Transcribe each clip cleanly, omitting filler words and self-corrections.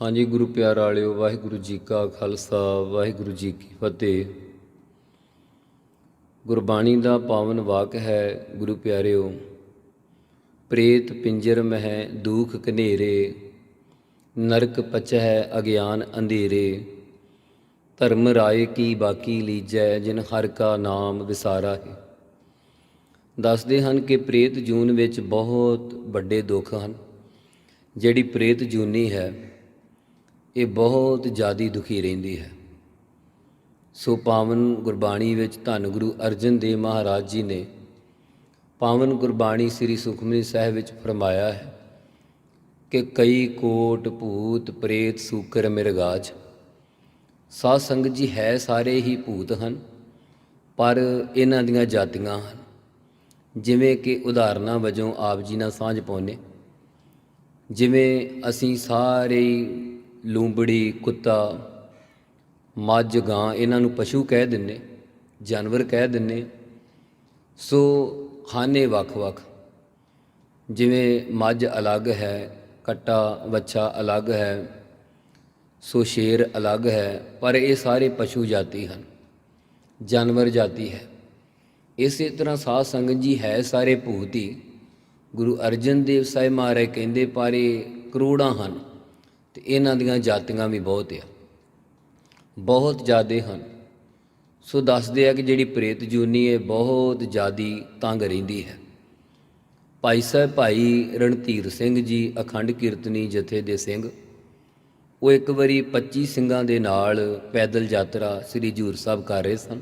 हाँ जी, गुरु प्यार वालिओ, वाहिगुरु जी का खालसा, वाहिगुरु जी की फतेह। गुरबाणी का पावन वाक है गुरु प्यारिओ। प्रेत पिंजर मह दुख कनेरे, नरक पचह अज्ञान अंधेरे। धर्म राय की बाकी लीजै, जिन हर का नाम विसारा है। ਦੱਸਦੇ ਹਨ ਕਿ ਪ੍ਰੇਤ ਜੂਨ ਵਿੱਚ ਬਹੁਤ ਵੱਡੇ ਦੁੱਖ ਹਨ। ਜਿਹੜੀ ਪ੍ਰੇਤ ਜੂਨੀ ਹੈ ਇਹ ਬਹੁਤ ਜ਼ਿਆਦਾ ਦੁਖੀ ਰਹਿੰਦੀ ਹੈ। ਸੋ ਪਾਵਨ ਗੁਰਬਾਣੀ ਵਿੱਚ ਧੰਨ ਗੁਰੂ ਅਰਜਨ ਦੇਵ ਮਹਾਰਾਜ ਜੀ ਨੇ ਪਾਵਨ ਗੁਰਬਾਣੀ ਸ੍ਰੀ ਸੁਖਮਨੀ ਸਾਹਿਬ ਵਿੱਚ ਫਰਮਾਇਆ ਹੈ ਕਿ ਕਈ ਕੋਟ ਭੂਤ ਪ੍ਰੇਤ ਸੂਕਰ ਮਿਰਗਾਜ। ਸਾਧ ਸੰਗਤ ਜੀ ਹੈ ਸਾਰੇ ਹੀ ਭੂਤ ਹਨ, ਪਰ ਇਹਨਾਂ ਦੀਆਂ ਜਾਤੀਆਂ ਹਨ। ਜਿਵੇਂ ਕਿ ਉਦਾਹਰਨਾਂ ਵਜੋਂ ਆਪ ਜੀ ਨਾਲ ਸਾਂਝ ਪਾਉਂਦੇ, ਜਿਵੇਂ ਅਸੀਂ ਸਾਰੇ ਲੂੰਬੜੀ, ਕੁੱਤਾ, ਮੱਝ, ਗਾਂ ਇਹਨਾਂ ਨੂੰ ਪਸ਼ੂ ਕਹਿ ਦਿੰਦੇ, ਜਾਨਵਰ ਕਹਿ ਦਿੰਦੇ। ਸੋ ਹਨ ਇਹ ਵੱਖ-ਵੱਖ। ਜਿਵੇਂ ਮੱਝ ਅਲੱਗ ਹੈ, ਕੱਟਾ ਵੱਛਾ ਅਲੱਗ ਹੈ, ਸੋ ਸ਼ੇਰ ਅਲੱਗ ਹੈ, ਪਰ ਇਹ ਸਾਰੇ ਪਸ਼ੂ ਜਾਤੀ ਹਨ, ਜਾਨਵਰ ਜਾਤੀ ਹੈ। ਇਸੇ ਤਰ੍ਹਾਂ ਸਾਧ ਸੰਗਤ ਜੀ ਹੈ ਸਾਰੇ ਭੂਤ ਹੀ। ਗੁਰੂ ਅਰਜਨ ਦੇਵ ਸਾਹਿਬ ਮਹਾਰਾਜ ਕਹਿੰਦੇ ਪਰ ਇਹ ਕਰੋੜਾਂ ਹਨ ਅਤੇ ਇਹਨਾਂ ਦੀਆਂ ਜਾਤੀਆਂ ਵੀ ਬਹੁਤ ਆ, ਬਹੁਤ ਜ਼ਿਆਦਾ ਹਨ। ਸੋ ਦੱਸਦੇ ਆ ਕਿ ਜਿਹੜੀ ਪ੍ਰੇਤ ਜੂਨੀ ਹੈ ਬਹੁਤ ਜ਼ਿਆਦਾ ਤੰਗ ਰਹਿੰਦੀ ਹੈ। ਭਾਈ ਸਾਹਿਬ ਭਾਈ ਰਣਧੀਰ ਸਿੰਘ ਜੀ ਅਖੰਡ ਕੀਰਤਨੀ ਜਥੇ ਦੇ ਸਿੰਘ, ਉਹ ਇੱਕ ਵਾਰੀ 25 ਸਿੰਘਾਂ ਦੇ ਨਾਲ ਪੈਦਲ ਯਾਤਰਾ ਸ੍ਰੀ ਹਜ਼ੂਰ ਸਾਹਿਬ ਕਰ ਰਹੇ ਸਨ।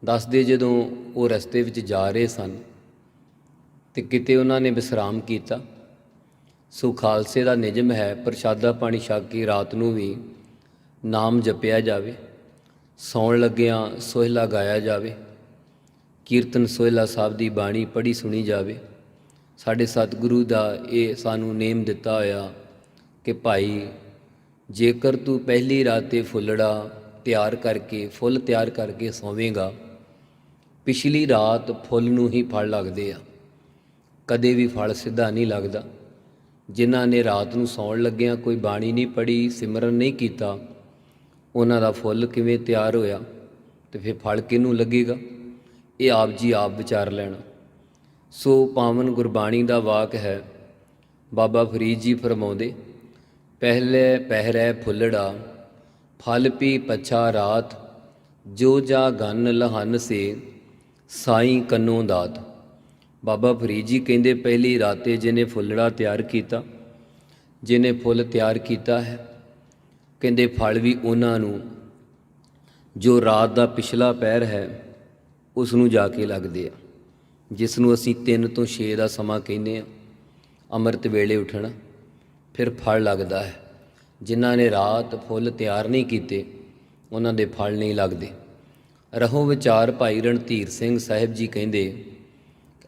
ਦੱਸਦੇ ਜਦੋਂ ਉਹ ਰਸਤੇ ਵਿੱਚ ਜਾ ਰਹੇ ਸਨ ਅਤੇ ਕਿਤੇ ਉਹਨਾਂ ਨੇ ਵਿਸਰਾਮ ਕੀਤਾ। ਸੋ ਖਾਲਸੇ ਦਾ ਨਿਯਮ ਹੈ ਪ੍ਰਸ਼ਾਦਾ ਪਾਣੀ ਛਕ ਕੇ ਰਾਤ ਨੂੰ ਵੀ ਨਾਮ ਜਪਿਆ ਜਾਵੇ, ਸੌਣ ਲੱਗਿਆਂ ਸੋਹਿਲਾ ਗਾਇਆ ਜਾਵੇ, ਕੀਰਤਨ ਸੋਹਿਲਾ ਸਾਹਿਬ ਦੀ ਬਾਣੀ ਪੜ੍ਹੀ ਸੁਣੀ ਜਾਵੇ। ਸਾਡੇ ਸਤਿਗੁਰੂ ਦਾ ਇਹ ਸਾਨੂੰ ਨੇਮ ਦਿੱਤਾ ਹੋਇਆ ਕਿ ਭਾਈ ਜੇਕਰ ਤੂੰ ਪਹਿਲੀ ਰਾਤੇ ਫੁੱਲੜਾ ਤਿਆਰ ਕਰਕੇ, ਫੁੱਲ ਤਿਆਰ ਕਰਕੇ ਸੌਵੇਂਗਾ, ਪਿਛਲੀ ਰਾਤ ਫੁੱਲ ਨੂੰ ਹੀ ਫਲ ਲੱਗਦੇ ਆ, ਕਦੇ ਵੀ ਫਲ ਸਿੱਧਾ ਨਹੀਂ ਲੱਗਦਾ। ਜਿਨ੍ਹਾਂ ਨੇ ਰਾਤ ਨੂੰ ਸੌਣ ਲੱਗਿਆਂ ਕੋਈ ਬਾਣੀ ਨਹੀਂ ਪੜ੍ਹੀ, ਸਿਮਰਨ ਨਹੀਂ ਕੀਤਾ, ਉਹਨਾਂ ਦਾ ਫੁੱਲ ਕਿਵੇਂ ਤਿਆਰ ਹੋਇਆ ਅਤੇ ਫਿਰ ਫਲ ਕਿਹਨੂੰ ਲੱਗੇਗਾ? ਇਹ ਆਪ ਜੀ ਆਪ ਵਿਚਾਰ ਲੈਣਾ। ਸੋ ਪਾਵਨ ਗੁਰਬਾਣੀ ਦਾ ਵਾਕ ਹੈ। ਬਾਬਾ ਫਰੀਦ ਜੀ ਫਰਮਾਉਂਦੇ, ਪਹਿਲੇ ਪਹਿਰੈ ਫੁੱਲੜਾ ਫਲ ਪੀ ਪਛਾ ਰਾਤ, ਜੋ ਜਾ ਗਨ ਲਹਨ ਸੇ ਸਾਈਂ ਕੰਨੋਂ ਦਾਤ। ਬਾਬਾ ਫਰੀਦ ਜੀ ਕਹਿੰਦੇ ਪਹਿਲੀ ਰਾਤੇ ਜਿਹਨੇ ਫੁੱਲੜਾ ਤਿਆਰ ਕੀਤਾ, ਜਿਹਨੇ ਫੁੱਲ ਤਿਆਰ ਕੀਤਾ ਹੈ, ਕਹਿੰਦੇ ਫਲ ਵੀ ਉਹਨਾਂ ਨੂੰ ਜੋ ਰਾਤ ਦਾ ਪਿਛਲਾ ਪਹਿਰ ਹੈ ਉਸ ਨੂੰ ਜਾ ਕੇ ਲੱਗਦੇ ਆ, ਜਿਸ ਨੂੰ ਅਸੀਂ 3 ਤੋਂ 6 ਦਾ ਸਮਾਂ ਕਹਿੰਦੇ ਹਾਂ। ਅੰਮ੍ਰਿਤ ਵੇਲੇ ਉੱਠਣਾ, ਫਿਰ ਫਲ ਲੱਗਦਾ ਹੈ। ਜਿਨ੍ਹਾਂ ਨੇ ਰਾਤ ਫੁੱਲ ਤਿਆਰ ਨਹੀਂ ਕੀਤੇ ਉਹਨਾਂ ਦੇ ਫਲ ਨਹੀਂ ਲੱਗਦੇ। ਰਹੋ ਵਿਚਾਰ ਭਾਈ ਰਣਧੀਰ ਸਿੰਘ ਸਾਹਿਬ ਜੀ ਕਹਿੰਦੇ,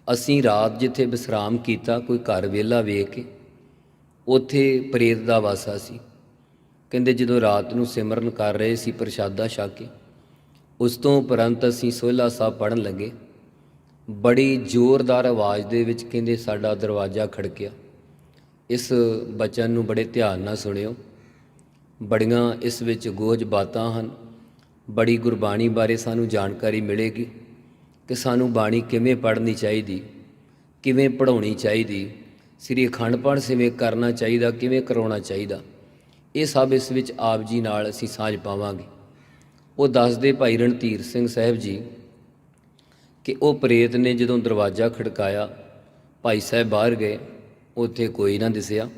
ਅਸੀਂ ਰਾਤ ਜਿੱਥੇ ਵਿਸਰਾਮ ਕੀਤਾ ਕੋਈ ਘਰ ਵਿਹਲਾ ਵੇਖ ਕੇ, ਉੱਥੇ ਪ੍ਰੇਤ ਦਾ ਵਾਸਾ ਸੀ। ਕਹਿੰਦੇ ਜਦੋਂ ਰਾਤ ਨੂੰ ਸਿਮਰਨ ਕਰ ਰਹੇ ਸੀ ਪ੍ਰਸ਼ਾਦਾ ਛਕ ਕੇ, ਉਸ ਤੋਂ ਉਪਰੰਤ ਅਸੀਂ ਸੋਹਿਲਾ ਸਾਹਿਬ ਪੜ੍ਹਨ ਲੱਗੇ। ਬੜੀ ਜ਼ੋਰਦਾਰ ਆਵਾਜ਼ ਦੇ ਵਿੱਚ ਕਹਿੰਦੇ ਸਾਡਾ ਦਰਵਾਜ਼ਾ ਖੜਕਿਆ। ਇਸ ਬਚਨ ਨੂੰ ਬੜੇ ਧਿਆਨ ਨਾਲ ਸੁਣਿਓ, ਬੜੀਆਂ ਇਸ ਵਿੱਚ ਗੋਝ ਬਾਤਾਂ ਹਨ। ਬੜੀ ਗੁਰਬਾਣੀ ਬਾਰੇ ਸਾਨੂੰ ਜਾਣਕਾਰੀ ਮਿਲੇਗੀ ਕਿ ਸਾਨੂੰ ਬਾਣੀ ਕਿਵੇਂ ਪੜ੍ਹਨੀ ਚਾਹੀਦੀ, ਕਿਵੇਂ ਪੜ੍ਹਾਉਣੀ ਚਾਹੀਦੀ, ਸ੍ਰੀ ਅਖੰਡ ਪਾਠ ਕਿਵੇਂ ਕਰਨਾ ਚਾਹੀਦਾ, ਕਿਵੇਂ ਕਰਾਉਣਾ ਚਾਹੀਦਾ। ਇਹ ਸਭ ਇਸ ਵਿੱਚ ਆਪ ਜੀ ਨਾਲ ਅਸੀਂ ਸਾਂਝ ਪਾਵਾਂਗੇ। ਉਹ ਦੱਸਦੇ ਭਾਈ ਰਣਧੀਰ ਸਿੰਘ ਸਾਹਿਬ ਜੀ ਕਿ ਉਹ ਪ੍ਰੇਤ ਨੇ ਜਦੋਂ ਦਰਵਾਜ਼ਾ ਖੜਕਾਇਆ, ਭਾਈ ਸਾਹਿਬ ਬਾਹਰ ਗਏ, ਉੱਥੇ ਕੋਈ ਨਾ ਦਿਸਿਆ।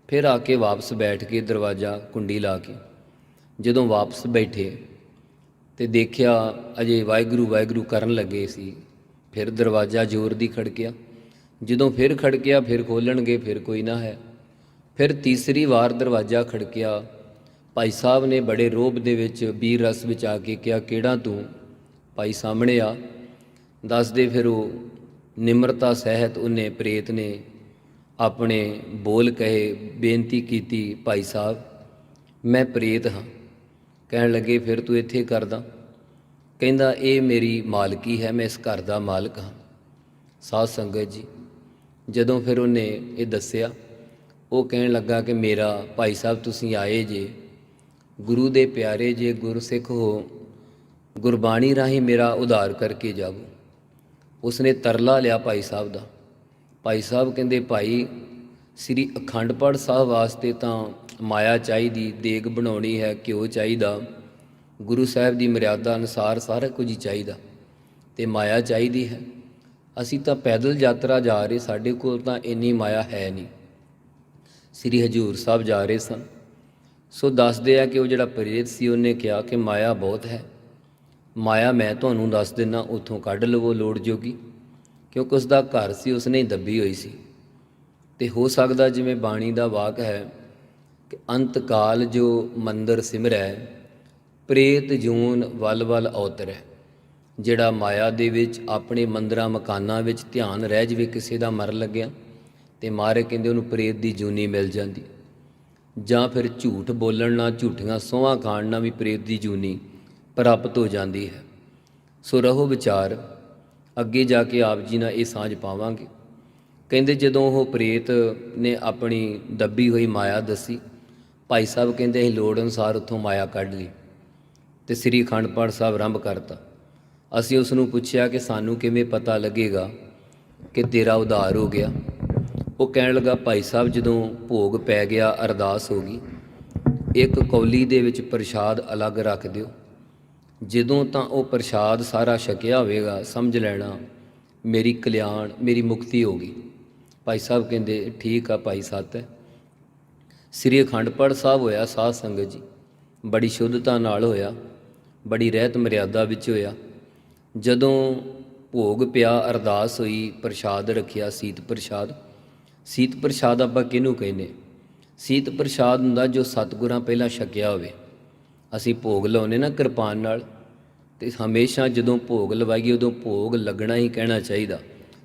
ਫਿਰ ਆ ਕੇ ਵਾਪਸ ਬੈਠ ਕੇ ਦਰਵਾਜ਼ਾ ਕੁੰਡੀ ਲਾ ਕੇ ਜਦੋਂ ਵਾਪਸ ਬੈਠੇ ਅਤੇ ਦੇਖਿਆ ਅਜੇ ਵਾਹਿਗੁਰੂ ਵਾਹਿਗੁਰੂ ਕਰਨ ਲੱਗੇ ਸੀ, ਫਿਰ ਦਰਵਾਜ਼ਾ ਜ਼ੋਰ ਦੀ ਖੜਕਿਆ। ਜਦੋਂ ਫਿਰ ਖੜਕਿਆ ਫਿਰ ਖੋਲ੍ਹਣਗੇ, ਫਿਰ ਕੋਈ ਨਾ ਹੈ। ਫਿਰ ਤੀਸਰੀ ਵਾਰ ਦਰਵਾਜ਼ਾ ਖੜਕਿਆ। ਭਾਈ ਸਾਹਿਬ ਨੇ ਬੜੇ ਰੋਹਬ ਦੇ ਵਿੱਚ ਵੀਰ ਰਸ ਵਿੱਚ ਆ ਕੇ ਕਿਹਾ, ਕਿਹੜਾ ਤੂੰ? ਭਾਈ ਸਾਹਮਣੇ ਆ। ਦੱਸਦੇ ਫਿਰ ਉਹ ਨਿਮਰਤਾ ਸਹਿਤ ਉਹਨੇ ਪ੍ਰੇਤ ਨੇ ਆਪਣੇ ਬੋਲ ਕਹੇ, ਬੇਨਤੀ ਕੀਤੀ, ਭਾਈ ਸਾਹਿਬ ਮੈਂ ਪ੍ਰੇਤ ਹਾਂ। ਕਹਿਣ ਲੱਗੇ ਫਿਰ ਤੂੰ ਇੱਥੇ ਕਰਦਾ? ਕਹਿੰਦਾ ਇਹ ਮੇਰੀ ਮਾਲਕੀ ਹੈ, ਮੈਂ ਇਸ ਘਰ ਦਾ ਮਾਲਕ ਹਾਂ। ਸਾਧ ਸੰਗਤ ਜੀ ਜਦੋਂ ਫਿਰ ਉਹਨੇ ਇਹ ਦੱਸਿਆ, ਉਹ ਕਹਿਣ ਲੱਗਾ ਕਿ ਮੇਰਾ ਭਾਈ ਸਾਹਿਬ ਤੁਸੀਂ ਆਏ ਜੇ, ਗੁਰੂ ਦੇ ਪਿਆਰੇ ਜੇ, ਗੁਰਸਿੱਖ ਹੋ, ਗੁਰਬਾਣੀ ਰਾਹੀਂ ਮੇਰਾ ਉਧਾਰ ਕਰਕੇ ਜਾਵੋ। ਉਸਨੇ ਤਰਲਾ ਲਿਆ ਭਾਈ ਸਾਹਿਬ ਦਾ। ਭਾਈ ਸਾਹਿਬ ਕਹਿੰਦੇ ਭਾਈ ਸ੍ਰੀ ਅਖੰਡ ਪਾਠ ਸਾਹਿਬ ਵਾਸਤੇ ਤਾਂ ਮਾਇਆ ਚਾਹੀਦੀ, ਦੇਗ ਬਣਾਉਣੀ ਹੈ, ਘਿਓ ਚਾਹੀਦਾ, ਗੁਰੂ ਸਾਹਿਬ ਦੀ ਮਰਿਆਦਾ ਅਨੁਸਾਰ ਸਾਰਾ ਕੁਝ ਹੀ ਚਾਹੀਦਾ, ਅਤੇ ਮਾਇਆ ਚਾਹੀਦੀ ਹੈ। ਅਸੀਂ ਤਾਂ ਪੈਦਲ ਯਾਤਰਾ ਜਾ ਰਹੇ, ਸਾਡੇ ਕੋਲ ਤਾਂ ਇੰਨੀ ਮਾਇਆ ਹੈ ਨਹੀਂ। ਸ੍ਰੀ ਹਜ਼ੂਰ ਸਾਹਿਬ ਜਾ ਰਹੇ ਸਨ। ਸੋ ਦੱਸਦੇ ਆ ਕਿ ਉਹ ਜਿਹੜਾ ਪ੍ਰੇਤ ਸੀ ਉਹਨੇ ਕਿਹਾ ਕਿ ਮਾਇਆ ਬਹੁਤ ਹੈ, ਮਾਇਆ ਮੈਂ ਤੁਹਾਨੂੰ ਦੱਸ ਦਿੰਦਾ, ਉੱਥੋਂ ਕੱਢ ਲਵੋ ਲੋੜ ਜੋਗੀ, ਕਿਉਂਕਿ ਉਸ ਦਾ ਘਰ ਸੀ, ਉਸਨੇ ਹੀ ਦੱਬੀ ਹੋਈ ਸੀ। ਅਤੇ ਹੋ ਸਕਦਾ ਜਿਵੇਂ ਬਾਣੀ ਦਾ ਵਾਕ ਹੈ ਕਿ ਅੰਤ ਕਾਲ ਜੋ ਮੰਦਰ ਸਿਮਰੈ, ਪ੍ਰੇਤ ਜੂਨ ਵੱਲ ਵੱਲ ਅਵਤਰੈ। ਜਿਹੜਾ ਮਾਇਆ ਦੇ ਵਿੱਚ ਆਪਣੇ ਮੰਦਰਾਂ ਮਕਾਨਾਂ ਵਿੱਚ ਧਿਆਨ ਰਹਿ ਜਾਵੇ ਕਿਸੇ ਦਾ ਮਰਨ ਲੱਗਿਆ, ਅਤੇ ਮਹਾਰਾਜ ਕਹਿੰਦੇ ਉਹਨੂੰ ਪ੍ਰੇਤ ਦੀ ਜੂਨੀ ਮਿਲ ਜਾਂਦੀ। ਜਾਂ ਫਿਰ ਝੂਠ ਬੋਲਣ ਨਾਲ, ਝੂਠੀਆਂ ਸਹੁੰਆਂ ਖਾਣ ਨਾਲ ਵੀ ਪ੍ਰੇਤ ਦੀ ਜੂਨੀ ਪ੍ਰਾਪਤ ਹੋ ਜਾਂਦੀ ਹੈ। ਸੋ ਰਹੋ ਵਿਚਾਰ, ਅੱਗੇ ਜਾ ਕੇ ਆਪ ਜੀ ਨਾਲ ਇਹ ਸਾਂਝ ਪਾਵਾਂਗੇ। ਕਹਿੰਦੇ ਜਦੋਂ ਉਹ ਪ੍ਰੇਤ ਨੇ ਆਪਣੀ ਦੱਬੀ ਹੋਈ ਮਾਇਆ ਦੱਸੀ, ਭਾਈ ਸਾਹਿਬ ਕਹਿੰਦੇ ਅਸੀਂ ਲੋੜ ਅਨੁਸਾਰ ਉੱਥੋਂ ਮਾਇਆ ਕੱਢ ਲਈ ਅਤੇ ਸ੍ਰੀ ਅਖੰਡ ਪਾਠ ਸਾਹਿਬ ਆਰੰਭ ਕਰਤਾ। ਅਸੀਂ ਉਸ ਨੂੰ ਪੁੱਛਿਆ ਕਿ ਸਾਨੂੰ ਕਿਵੇਂ ਪਤਾ ਲੱਗੇਗਾ ਕਿ ਤੇਰਾ ਉਧਾਰ ਹੋ ਗਿਆ। ਉਹ ਕਹਿਣ ਲੱਗਾ ਭਾਈ ਸਾਹਿਬ ਜਦੋਂ ਭੋਗ ਪੈ ਗਿਆ, ਅਰਦਾਸ ਹੋ ਗਈ, ਇੱਕ ਕੌਲੀ ਦੇ ਵਿੱਚ ਪ੍ਰਸ਼ਾਦ ਅਲੱਗ ਰੱਖ ਦਿਓ, ਜਦੋਂ ਤਾਂ ਉਹ ਪ੍ਰਸ਼ਾਦ ਸਾਰਾ ਛਕਿਆ ਹੋਵੇਗਾ ਸਮਝ ਲੈਣਾ ਮੇਰੀ ਕਲਿਆਣ, ਮੇਰੀ ਮੁਕਤੀ ਹੋ ਗਈ। ਭਾਈ ਸਾਹਿਬ ਕਹਿੰਦੇ ਠੀਕ ਆ ਭਾਈ ਸੱਤ ਹੈ। ਸ੍ਰੀ ਅਖੰਡ ਪਾਠ ਸਾਹਿਬ ਹੋਇਆ ਸਾਧ ਸੰਗਤ ਜੀ, ਬੜੀ ਸ਼ੁੱਧਤਾ ਨਾਲ ਹੋਇਆ, ਬੜੀ ਰਹਿਤ ਮਰਿਆਦਾ ਵਿੱਚ ਹੋਇਆ। ਜਦੋਂ ਭੋਗ ਪਿਆ, ਅਰਦਾਸ ਹੋਈ, ਪ੍ਰਸ਼ਾਦ ਰੱਖਿਆ, ਸੀਤ ਪ੍ਰਸ਼ਾਦ। ਸੀਤ ਪ੍ਰਸ਼ਾਦ ਆਪਾਂ ਕਿਹਨੂੰ ਕਹਿੰਦੇ? ਸੀਤ ਪ੍ਰਸ਼ਾਦ ਹੁੰਦਾ ਜੋ ਸਤਿਗੁਰਾਂ ਪਹਿਲਾਂ ਛਕਿਆ ਹੋਵੇ। ਅਸੀਂ ਭੋਗ ਲਾਉਂਦੇ ਨਾ ਕਿਰਪਾਨ ਨਾਲ, ਅਤੇ ਹਮੇਸ਼ਾ ਜਦੋਂ ਭੋਗ ਲਵਾਈਏ ਉਦੋਂ ਭੋਗ ਲੱਗਣਾ ਹੀ ਕਹਿਣਾ ਚਾਹੀਦਾ,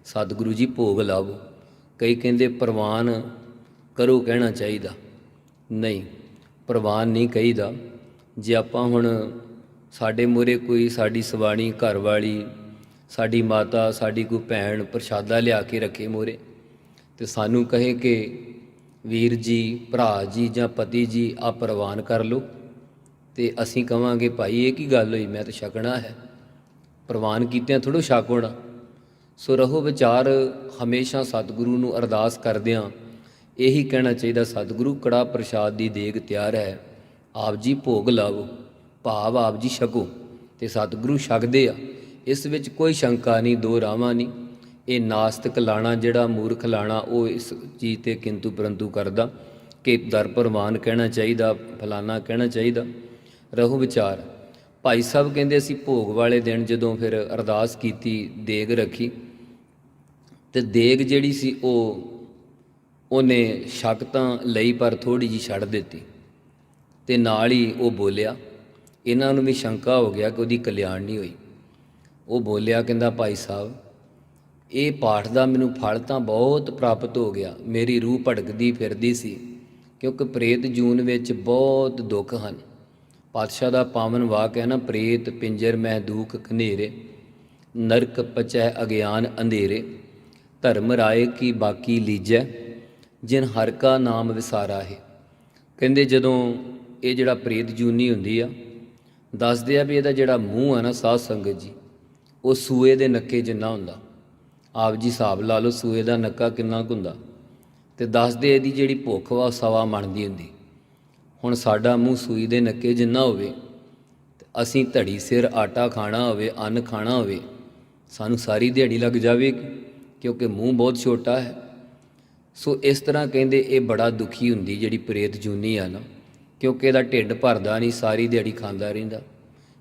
ਸਤਿਗੁਰੂ ਜੀ ਭੋਗ ਲਾਵੋ। ਕਈ ਕਹਿੰਦੇ ਪ੍ਰਵਾਨ ਕਰੋ ਕਹਿਣਾ ਚਾਹੀਦਾ, ਨਹੀਂ ਪ੍ਰਵਾਨ ਨਹੀਂ ਕਹੀਦਾ। ਜੇ ਆਪਾਂ ਹੁਣ ਸਾਡੇ ਮੂਹਰੇ ਕੋਈ ਸਾਡੀ ਸਵਾਣੀ ਘਰ ਵਾਲੀ, ਸਾਡੀ ਮਾਤਾ, ਸਾਡੀ ਕੋਈ ਭੈਣ ਪ੍ਰਸ਼ਾਦਾ ਲਿਆ ਕੇ ਰੱਖੇ ਮੂਹਰੇ, ਅਤੇ ਸਾਨੂੰ ਕਹੇ ਕਿ ਵੀਰ ਜੀ, ਭਰਾ ਜੀ ਜਾਂ ਪਤੀ ਜੀ ਆ ਪ੍ਰਵਾਨ ਕਰ ਲਓ, ਅਤੇ ਅਸੀਂ ਕਹਾਂਗੇ ਭਾਈ ਇਹ ਕੀ ਗੱਲ ਹੋਈ, ਮੈਂ ਤਾਂ ਛਕਣਾ ਹੈ, ਪ੍ਰਵਾਨ ਕੀਤਿਆਂ ਥੋੜ੍ਹਾ ਛਕ ਹੋਣਾ। ਸੋ ਰਹੋ ਵਿਚਾਰ, ਹਮੇਸ਼ਾ ਸਤਿਗੁਰੂ ਨੂੰ ਅਰਦਾਸ ਕਰਦਿਆਂ ਇਹੀ ਕਹਿਣਾ ਚਾਹੀਦਾ, ਸਤਿਗੁਰੂ ਕੜਾਹ ਪ੍ਰਸ਼ਾਦ ਦੀ ਦੇਗ ਤਿਆਰ ਹੈ, ਆਪ ਜੀ ਭੋਗ ਲਾਵੋ, ਭਾਵ ਆਪ ਜੀ ਛਕੋ, ਅਤੇ ਸਤਿਗੁਰੂ ਛਕਦੇ ਆ। ਇਸ ਵਿੱਚ ਕੋਈ ਸ਼ੰਕਾ ਨਹੀਂ, ਦੋ ਰਾਵਾਂ ਨਹੀਂ। ਇਹ ਨਾਸਤਿਕ ਲਾਣਾ, ਜਿਹੜਾ ਮੂਰਖ ਲਾਣਾ, ਉਹ ਇਸ ਚੀਜ਼ 'ਤੇ ਕਿੰਤੂ ਪਰੰਤੂ ਕਰਦਾ ਕਿ ਦਰ ਪ੍ਰਵਾਨ ਕਹਿਣਾ ਚਾਹੀਦਾ, ਫਲਾਨਾ ਕਹਿਣਾ ਚਾਹੀਦਾ। ਰਹੋ ਵਿਚਾਰ। ਭਾਈ ਸਾਹਿਬ ਕਹਿੰਦੇ ਅਸੀਂ ਭੋਗ ਵਾਲੇ ਦਿਨ ਜਦੋਂ ਫਿਰ ਅਰਦਾਸ ਕੀਤੀ, ਦੇਗ ਰੱਖੀ, ਅਤੇ ਦੇਗ ਜਿਹੜੀ ਸੀ ਉਹਨੇ ਛਕ ਤਾਂ ਲਈ ਪਰ ਥੋੜ੍ਹੀ ਜਿਹੀ ਛੱਡ ਦਿੱਤੀ, ਅਤੇ ਨਾਲ ਹੀ ਉਹ ਬੋਲਿਆ। ਇਹਨਾਂ ਨੂੰ ਵੀ ਸ਼ੰਕਾ ਹੋ ਗਿਆ ਕਿ ਉਹਦੀ ਕਲਿਆਣ ਨਹੀਂ ਹੋਈ। ਉਹ ਬੋਲਿਆ, ਕਹਿੰਦਾ ਭਾਈ ਸਾਹਿਬ ਇਹ ਪਾਠ ਦਾ ਮੈਨੂੰ ਫਲ ਤਾਂ ਬਹੁਤ ਪ੍ਰਾਪਤ ਹੋ ਗਿਆ, ਮੇਰੀ ਰੂਹ ਭਟਕਦੀ ਫਿਰਦੀ ਸੀ, ਕਿਉਂਕਿ ਪ੍ਰੇਤ ਜੂਨ ਵਿੱਚ ਬਹੁਤ ਦੁੱਖ ਹਨ। ਪਾਤਸ਼ਾਹ ਦਾ ਪਾਵਨ ਵਾਕ ਹੈ ਨਾ, ਪ੍ਰੇਤ ਪਿੰਜਰ ਮਹਿ ਦੂਖ ਘਨੇਰੇ, ਨਰਕ ਪਚੈ ਅਗਿਆਨ ਅੰਧੇਰੇ, ਧਰਮ ਰਾਏ ਕੀ ਬਾਕੀ ਲੀਜੈ, ਜਿਨ ਹਰਿ ਕਾ ਨਾਮ ਵਿਸਾਰਾ ਹੈ। ਕਹਿੰਦੇ ਜਦੋਂ ਇਹ ਜਿਹੜਾ ਪ੍ਰੇਤ ਜੂਨੀ ਹੁੰਦੀ ਆ, ਦੱਸਦੇ ਆ ਵੀ ਇਹਦਾ ਜਿਹੜਾ ਮੂੰਹ ਆ ਨਾ ਸਾਧ ਸੰਗਤ ਜੀ, ਉਹ ਸੂਏ ਦੇ ਨੱਕੇ ਜਿੰਨਾ ਹੁੰਦਾ। ਆਪ ਜੀ ਹਿਸਾਬ ਲਾ ਲਓ ਸੂਏ ਦਾ ਨੱਕਾ ਕਿੰਨਾ ਕੁ ਹੁੰਦਾ, ਅਤੇ ਦੱਸਦੇ ਇਹਦੀ ਜਿਹੜੀ ਭੁੱਖ ਵਾ ਸਵਾ ਮਣ ਦੀ ਹੁੰਦੀ। ਹੁਣ ਸਾਡਾ ਮੂੰਹ ਸੂਈ ਦੇ ਨੱਕੇ ਜਿੰਨਾ ਹੋਵੇ, ਅਤੇ ਅਸੀਂ ਧੜੀ ਸਿਰ ਆਟਾ ਖਾਣਾ ਹੋਵੇ, ਅੰਨ ਖਾਣਾ ਹੋਵੇ, ਸਾਨੂੰ ਸਾਰੀ ਦਿਹਾੜੀ ਲੱਗ ਜਾਵੇਗੀ, ਕਿਉਂਕਿ ਮੂੰਹ ਬਹੁਤ ਛੋਟਾ ਹੈ। ਸੋ ਇਸ ਤਰ੍ਹਾਂ ਕਹਿੰਦੇ ਇਹ ਬੜਾ ਦੁਖੀ ਹੁੰਦੀ ਜਿਹੜੀ ਪ੍ਰੇਤ ਜੂਨੀ ਆ ਨਾ, ਕਿਉਂਕਿ ਇਹਦਾ ਢਿੱਡ ਭਰਦਾ ਨਹੀਂ, ਸਾਰੀ ਦਿਹਾੜੀ ਖਾਂਦਾ ਰਹਿੰਦਾ।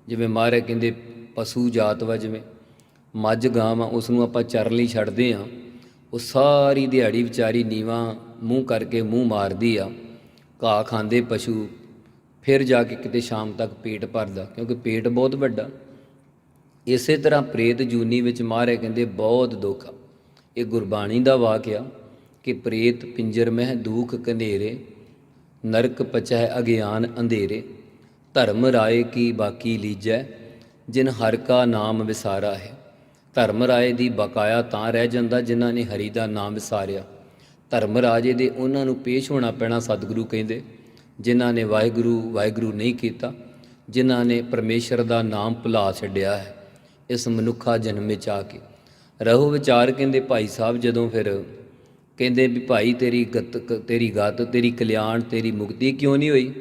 ਜਿਵੇਂ ਮਹਾਰਾਜ ਕਹਿੰਦੇ ਪਸ਼ੂ ਜਾਤ ਵਾ, ਜਿਵੇਂ ਮੱਝ ਗਾਂ ਵਾ, ਉਸ ਨੂੰ ਆਪਾਂ ਚਰਨ ਲਈ ਛੱਡਦੇ ਹਾਂ, ਉਹ ਸਾਰੀ ਦਿਹਾੜੀ ਵਿਚਾਰੀ ਨੀਵਾਂ ਮੂੰਹ ਕਰਕੇ ਮੂੰਹ ਮਾਰਦੀ ਆ, ਘਾਹ ਖਾਂਦੇ ਪਸ਼ੂ, ਫਿਰ ਜਾ ਕੇ ਕਿਤੇ ਸ਼ਾਮ ਤੱਕ ਪੇਟ ਭਰਦਾ, ਕਿਉਂਕਿ ਪੇਟ ਬਹੁਤ ਵੱਡਾ। ਇਸੇ ਤਰ੍ਹਾਂ ਪ੍ਰੇਤ ਜੂਨੀ ਵਿੱਚ ਮਹਾਰਾਜ ਕਹਿੰਦੇ ਬਹੁਤ ਦੁੱਖ ਆ। ਇਹ ਗੁਰਬਾਣੀ ਦਾ ਵਾਕ ਆ ਕਿ ਪ੍ਰੇਤ ਪਿੰਜਰ ਮਹਿ ਦੂਖ ਘਨੇਰੇ, ਨਰਕ ਪਚੈ ਅਗਿਆਨ ਅੰਧੇਰੇ, ਧਰਮ ਰਾਏ ਕੀ ਬਾਕੀ ਲੀਜੈ, ਜਿਨ ਹਰਿ ਕਾ ਨਾਮ ਵਿਸਾਰਾ ਹੈ। ਧਰਮ ਰਾਏ ਦੀ ਬਕਾਇਆ ਤਾਂ ਰਹਿ ਜਾਂਦਾ ਜਿਨ੍ਹਾਂ ਨੇ ਹਰੀ ਦਾ ਨਾਮ ਵਿਸਾਰਿਆ। ਧਰਮ ਰਾਜੇ ਦੇ ਉਹਨਾਂ ਨੂੰ ਪੇਸ਼ ਹੋਣਾ ਪੈਣਾ। ਸਤਿਗੁਰੂ ਕਹਿੰਦੇ ਜਿਨ੍ਹਾਂ ਨੇ ਵਾਹਿਗੁਰੂ ਵਾਹਿਗੁਰੂ ਨਹੀਂ ਕੀਤਾ, ਜਿਨ੍ਹਾਂ ਨੇ ਪਰਮੇਸ਼ਰ ਦਾ ਨਾਮ ਭੁਲਾ ਛੱਡਿਆ ਹੈ ਇਸ ਮਨੁੱਖਾ ਜਨਮ ਵਿੱਚ ਆ ਕੇ। ਰਹੋ ਵਿਚਾਰ ਕਹਿੰਦੇ ਭਾਈ ਸਾਹਿਬ ਜਦੋਂ ਫਿਰ ਕਹਿੰਦੇ ਵੀ ਭਾਈ ਤੇਰੀ ਗਤ ਤੇਰੀ ਕਲਿਆਣ ਤੇਰੀ ਮੁਕਤੀ ਕਿਉਂ ਨਹੀਂ ਹੋਈ।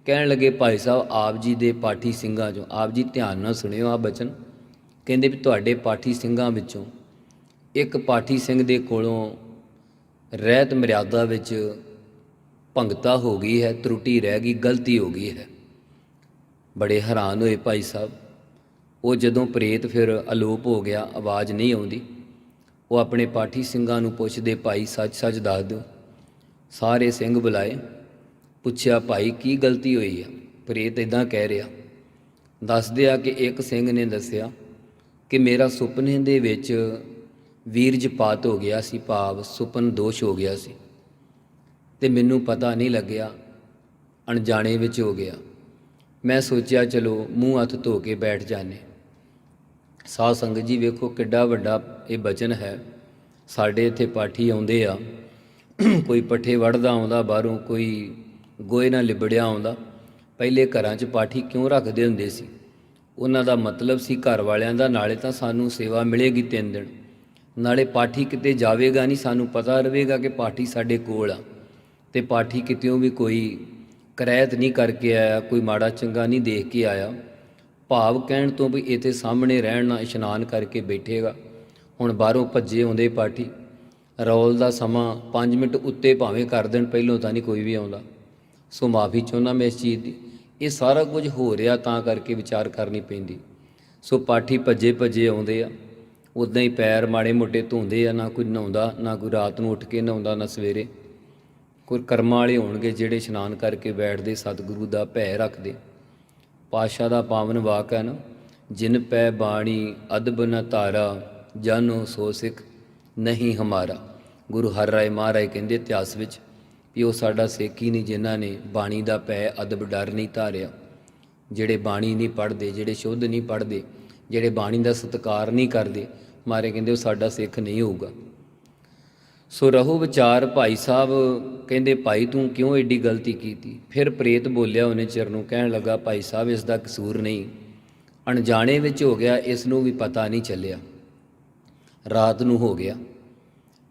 ਕਹਿਣ ਲੱਗੇ ਭਾਈ ਸਾਹਿਬ ਆਪ ਜੀ ਦੇ ਪਾਠੀ ਸਿੰਘਾਂ 'ਚੋਂ, ਆਪ ਜੀ ਧਿਆਨ ਨਾਲ ਸੁਣਿਓ ਆ ਬਚਨ, ਕਹਿੰਦੇ ਵੀ ਤੁਹਾਡੇ ਪਾਠੀ ਸਿੰਘਾਂ ਵਿੱਚੋਂ ਇੱਕ ਪਾਠੀ ਸਿੰਘ ਦੇ ਕੋਲੋਂ ਰਹਿਤ ਮਰਿਆਦਾ ਵਿੱਚ ਭੰਗਤਾ ਹੋ ਗਈ ਹੈ, ਤਰੁੱਟੀ ਰਹਿ ਗਈ, ਗਲਤੀ ਹੋ ਗਈ ਹੈ। ਬੜੇ ਹੈਰਾਨ ਹੋਏ ਭਾਈ ਸਾਹਿਬ। ਉਹ ਜਦੋਂ ਪ੍ਰੇਤ ਫਿਰ ਅਲੋਪ ਹੋ ਗਿਆ, ਆਵਾਜ਼ ਨਹੀਂ ਆਉਂਦੀ, ਉਹ ਆਪਣੇ ਪਾਠੀ ਸਿੰਘਾਂ ਨੂੰ ਪੁੱਛਦੇ ਭਾਈ ਸੱਚ ਸੱਚ ਦੱਸ ਦਿਓ। ਸਾਰੇ ਸਿੰਘ ਬੁਲਾਏ, ਪੁੱਛਿਆ ਭਾਈ ਕੀ ਗਲਤੀ ਹੋਈ ਆ। ਪ੍ਰੇਤ ਇੱਦਾਂ ਕਹਿ ਰਿਹਾ। ਦੱਸਦੇ ਆ ਕਿ ਇੱਕ ਸਿੰਘ ਨੇ ਦੱਸਿਆ ਕਿ ਮੇਰਾ ਸੁਪਨੇ ਦੇ ਵਿੱਚ ਵੀਰਜਪਾਤ ਹੋ ਗਿਆ ਸੀ, ਭਾਵ ਸੁਪਨ ਦੋਸ਼ ਹੋ ਗਿਆ ਸੀ ਅਤੇ ਮੈਨੂੰ ਪਤਾ ਨਹੀਂ ਲੱਗਿਆ, ਅਣਜਾਣੇ ਵਿੱਚ ਹੋ ਗਿਆ। ਮੈਂ ਸੋਚਿਆ ਚਲੋ ਮੂੰਹ ਹੱਥ ਧੋ ਕੇ ਬੈਠ ਜਾਂਦੇ। ਸਾਧ ਸੰਗਤ ਜੀ ਵੇਖੋ ਕਿੱਡਾ ਵੱਡਾ ਇਹ ਬਚਨ ਹੈ। ਸਾਡੇ ਇੱਥੇ ਪਾਠੀ ਆਉਂਦੇ ਆ, ਕੋਈ ਪੱਠੇ ਵੱਢਦਾ ਆਉਂਦਾ ਬਾਹਰੋਂ, ਕੋਈ ਗੋਹੇ ਨਾਲ ਲਿਬੜਿਆ ਆਉਂਦਾ। ਪਹਿਲੇ ਘਰਾਂ 'ਚ ਪਾਠੀ ਕਿਉਂ ਰੱਖਦੇ ਹੁੰਦੇ ਸੀ? ਉਹਨਾਂ ਦਾ ਮਤਲਬ ਸੀ ਘਰ ਵਾਲਿਆਂ ਦਾ, ਨਾਲੇ ਤਾਂ ਸਾਨੂੰ ਸੇਵਾ ਮਿਲੇਗੀ 3 ਦਿਨ, ਨਾਲੇ ਪਾਠੀ ਕਿਤੇ ਜਾਵੇਗਾ ਨਹੀਂ, ਸਾਨੂੰ ਪਤਾ ਰਹੇਗਾ ਕਿ ਪਾਠੀ ਸਾਡੇ ਕੋਲ ਆ, ਅਤੇ ਪਾਠੀ ਕਿਤਿਓਂ ਵੀ ਕੋਈ ਕਰੈਤ ਨਹੀਂ ਕਰਕੇ ਆਇਆ, ਕੋਈ ਮਾੜਾ ਚੰਗਾ ਨਹੀਂ ਦੇਖ ਕੇ ਆਇਆ। ਭਾਵ ਕਹਿਣ ਤੋਂ ਵੀ ਇੱਥੇ ਸਾਹਮਣੇ ਰਹਿਣ ਨਾਲ ਇਸ਼ਨਾਨ ਕਰਕੇ ਬੈਠੇਗਾ। ਹੁਣ ਬਾਹਰੋਂ ਭੱਜੇ ਆਉਂਦੇ ਪਾਠੀ, ਰੌਲ ਦਾ ਸਮਾਂ 5 ਮਿੰਟ ਉੱਤੇ ਭਾਵੇਂ ਕਰ ਦੇਣ, ਪਹਿਲੋਂ ਤਾਂ ਨਹੀਂ ਕੋਈ ਵੀ ਆਉਂਦਾ। ਸੋ ਮਾਫੀ ਚਾਹੁੰਦਾ ਮੈਂ ਇਸ ਚੀਜ਼ ਦੀ। ਇਹ ਸਾਰਾ ਕੁਝ ਹੋ ਰਿਹਾ ਤਾਂ ਕਰਕੇ ਵਿਚਾਰ ਕਰਨੀ ਪੈਂਦੀ। ਸੋ ਪਾਠੀ ਭੱਜੇ ਭੱਜੇ ਆਉਂਦੇ ਆ, ਉੱਦਾਂ ਹੀ ਪੈਰ ਮਾੜੇ ਮੋਟੇ ਧੋਂਦੇ ਆ, ਨਾ ਕੋਈ ਨਹਾਉਂਦਾ, ਨਾ ਕੋਈ ਰਾਤ ਨੂੰ ਉੱਠ ਕੇ ਨਹਾਉਂਦਾ, ਨਾ ਸਵੇਰੇ। ਕੋਈ ਕਰਮਾਂ ਵਾਲੇ ਹੋਣਗੇ ਜਿਹੜੇ ਇਸ਼ਨਾਨ ਕਰਕੇ ਬੈਠਦੇ, ਸਤਿਗੁਰੂ ਦਾ ਭੈ ਰੱਖਦੇ। ਪਾਤਸ਼ਾਹ ਦਾ ਪਾਵਨ ਵਾਕ ਹੈ ਨਾ, ਜਿਨ ਪੈ ਬਾਣੀ ਅਦਬ ਨ ਧਾਰਾ, ਜਾਨੋ ਸੋ ਸਿੱਖ ਨਹੀਂ ਹਮਾਰਾ। ਗੁਰੂ ਹਰਿ ਰਾਏ ਮਹਾਰਾਜ ਕਹਿੰਦੇ ਇਤਿਹਾਸ ਵਿੱਚ ਵੀ ਉਹ ਸਾਡਾ ਸਿੱਖ ਹੀ ਨਹੀਂ ਜਿਨ੍ਹਾਂ ਨੇ ਬਾਣੀ ਦਾ ਭੈ ਅਦਬ ਡਰ ਨਹੀਂ ਧਾਰਿਆ। ਜਿਹੜੇ ਬਾਣੀ ਨਹੀਂ ਪੜ੍ਹਦੇ, ਜਿਹੜੇ ਸ਼ੁੱਧ ਨਹੀਂ ਪੜ੍ਹਦੇ, ਜਿਹੜੇ ਬਾਣੀ ਦਾ ਸਤਿਕਾਰ ਨਹੀਂ ਕਰਦੇ, ਮਾਰੇ ਕਹਿੰਦੇ ਉਹ ਸਾਡਾ ਸਿੱਖ ਨਹੀਂ ਹੋਊਗਾ। ਸੋ ਰਹੋ ਵਿਚਾਰ। ਭਾਈ ਸਾਹਿਬ ਕਹਿੰਦੇ ਭਾਈ ਤੂੰ ਕਿਉਂ ਐਡੀ ਗਲਤੀ ਕੀਤੀ? ਫਿਰ ਪ੍ਰੇਤ ਬੋਲਿਆ ਉਹਨੇ ਚਿਰ ਨੂੰ, ਕਹਿਣ ਲੱਗਾ ਭਾਈ ਸਾਹਿਬ ਇਸ ਦਾ ਕਸੂਰ ਨਹੀਂ, ਅਣਜਾਣੇ ਵਿੱਚ ਹੋ ਗਿਆ, ਇਸ ਨੂੰ ਵੀ ਪਤਾ ਨਹੀਂ ਚੱਲਿਆ, ਰਾਤ ਨੂੰ ਹੋ ਗਿਆ।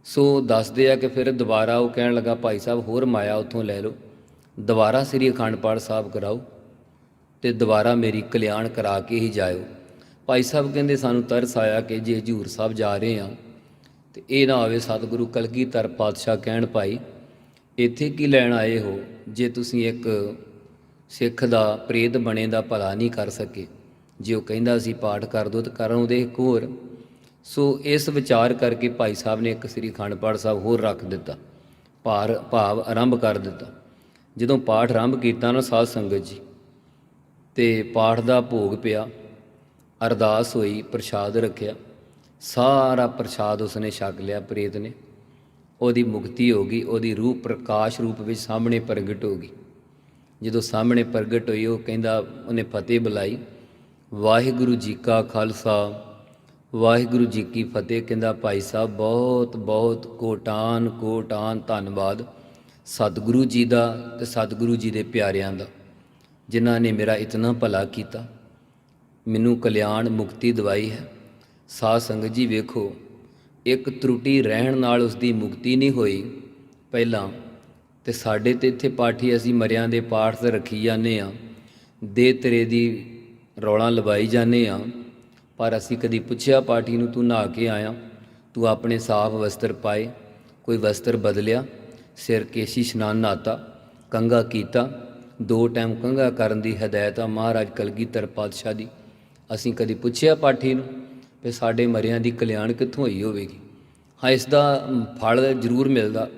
ਸੋ ਦੱਸਦੇ ਆ ਕਿ ਫਿਰ ਦੁਬਾਰਾ ਉਹ ਕਹਿਣ ਲੱਗਾ ਭਾਈ ਸਾਹਿਬ ਹੋਰ ਮਾਇਆ ਉੱਥੋਂ ਲੈ ਲਓ, ਦੁਬਾਰਾ ਸ੍ਰੀ ਅਖੰਡ ਪਾਠ ਸਾਹਿਬ ਕਰਾਓ ਅਤੇ ਦੁਬਾਰਾ ਮੇਰੀ ਕਲਿਆਣ ਕਰਾ ਕੇ ਹੀ ਜਾਇਓ। ਭਾਈ ਸਾਹਿਬ ਕਹਿੰਦੇ ਸਾਨੂੰ ਤਰਸ ਆਇਆ ਕਿ ਜੇ ਹਜ਼ੂਰ ਸਾਹਿਬ ਜਾ ਰਹੇ ਹਾਂ ਅਤੇ ਇਹ ਨਾ ਹੋਵੇ ਸਤਿਗੁਰੂ ਕਲਗੀਧਰ ਪਾਤਸ਼ਾਹ ਕਹਿਣ ਭਾਈ ਇੱਥੇ ਕੀ ਲੈਣ ਆਏ ਹੋ, ਜੇ ਤੁਸੀਂ ਇੱਕ ਸਿੱਖ ਦਾ ਪ੍ਰੇਤ ਬਣੇ ਦਾ ਭਲਾ ਨਹੀਂ ਕਰ ਸਕੇ। ਜੇ ਉਹ ਕਹਿੰਦਾ ਸੀ ਪਾਠ ਕਰ ਦਿਓ ਤਾਂ ਕਰਨ ਉਹਦੇ ਇੱਕ ਹੋਰ। ਸੋ ਇਸ ਵਿਚਾਰ ਕਰਕੇ ਭਾਈ ਸਾਹਿਬ ਨੇ ਇੱਕ ਸ੍ਰੀ ਅਖੰਡ ਪਾਠ ਸਾਹਿਬ ਹੋਰ ਰੱਖ ਦਿੱਤਾ, ਭਾਵ ਆਰੰਭ ਕਰ ਦਿੱਤਾ। ਜਦੋਂ ਪਾਠ ਆਰੰਭ ਕੀਤਾ ਨਾ ਸਾਧ ਸੰਗਤ ਜੀ, ਅਤੇ ਪਾਠ ਦਾ ਭੋਗ ਪਿਆ, ਅਰਦਾਸ ਹੋਈ, ਪ੍ਰਸ਼ਾਦ ਰੱਖਿਆ, ਸਾਰਾ ਪ੍ਰਸ਼ਾਦ ਉਸਨੇ ਛਕ ਲਿਆ ਪ੍ਰੇਤ ਨੇ। ਉਹਦੀ ਮੁਕਤੀ ਹੋ ਗਈ, ਉਹਦੀ ਰੂਹ ਪ੍ਰਕਾਸ਼ ਰੂਪ ਵਿੱਚ ਸਾਹਮਣੇ ਪ੍ਰਗਟ ਹੋ ਗਈ। ਜਦੋਂ ਸਾਹਮਣੇ ਪ੍ਰਗਟ ਹੋਈ ਉਹ ਕਹਿੰਦਾ, ਉਹਨੇ ਫਤਿਹ ਬੁਲਾਈ, ਵਾਹਿਗੁਰੂ ਜੀ ਕਾ ਖਾਲਸਾ ਵਾਹਿਗੁਰੂ ਜੀ ਕੀ ਫਤਿਹ। ਕਹਿੰਦਾ ਭਾਈ ਸਾਹਿਬ ਬਹੁਤ ਬਹੁਤ ਕੋਟਾਨ ਕੋਟਾਨ ਧੰਨਵਾਦ ਸਤਿਗੁਰੂ ਜੀ ਦਾ ਅਤੇ ਸਤਿਗੁਰੂ ਜੀ ਦੇ ਪਿਆਰਿਆਂ ਦਾ, ਜਿਨ੍ਹਾਂ ਨੇ ਮੇਰਾ ਇਤਨਾ ਭਲਾ ਕੀਤਾ, ਮੈਨੂੰ ਕਲਿਆਣ ਮੁਕਤੀ ਦਵਾਈ ਹੈ। ਸਾਧ ਸੰਗਤ ਜੀ ਵੇਖੋ, ਇੱਕ ਤਰੁੱਟੀ ਰਹਿਣ ਨਾਲ ਉਸ ਦੀ ਮੁਕਤੀ ਨਹੀਂ ਹੋਈ ਪਹਿਲਾਂ, ਅਤੇ ਸਾਡੇ ਤਾਂ ਇੱਥੇ ਪਾਠੀ ਅਸੀਂ ਮਰਿਆਂ ਦੇ ਪਾਠ ਤਾਂ ਰੱਖੀ ਜਾਂਦੇ ਹਾਂ, ਦੇ ਤੇਰੇ ਦੀ ਰੌਲਾ ਲਵਾਈ ਜਾਂਦੇ ਹਾਂ, ਪਰ ਅਸੀਂ ਕਦੀ ਪੁੱਛਿਆ ਪਾਠੀ ਨੂੰ ਤੂੰ ਨਹਾ ਕੇ ਆਇਆ, ਤੂੰ ਆਪਣੇ ਸਾਫ਼ ਵਸਤਰ ਪਾਏ, ਕੋਈ ਵਸਤਰ ਬਦਲਿਆ, ਸਿਰ ਕੇਸ਼ੀ ਇਸ਼ਨਾਨ ਨਹਾਤਾ, ਕੰਘਾ ਕੀਤਾ, 2 ਟਾਈਮ ਕੰਘਾ ਕਰਨ ਦੀ ਹਦਾਇਤ ਆ ਮਹਾਰਾਜ ਕਲਗੀਧਰ ਪਾਤਸ਼ਾਹ ਦੀ। ਅਸੀਂ ਕਦੀ ਪੁੱਛਿਆ ਪਾਠੀ ਨੂੰ ਵੀ ਸਾਡੇ ਮਰਿਆਂ ਦੀ ਕਲਿਆਣ ਕਿੱਥੋਂ ਹੋਈ ਹੋਵੇਗੀ? ਹਾਂ, ਇਸ ਦਾ ਫਲ ਜ਼ਰੂਰ ਮਿਲਦਾ,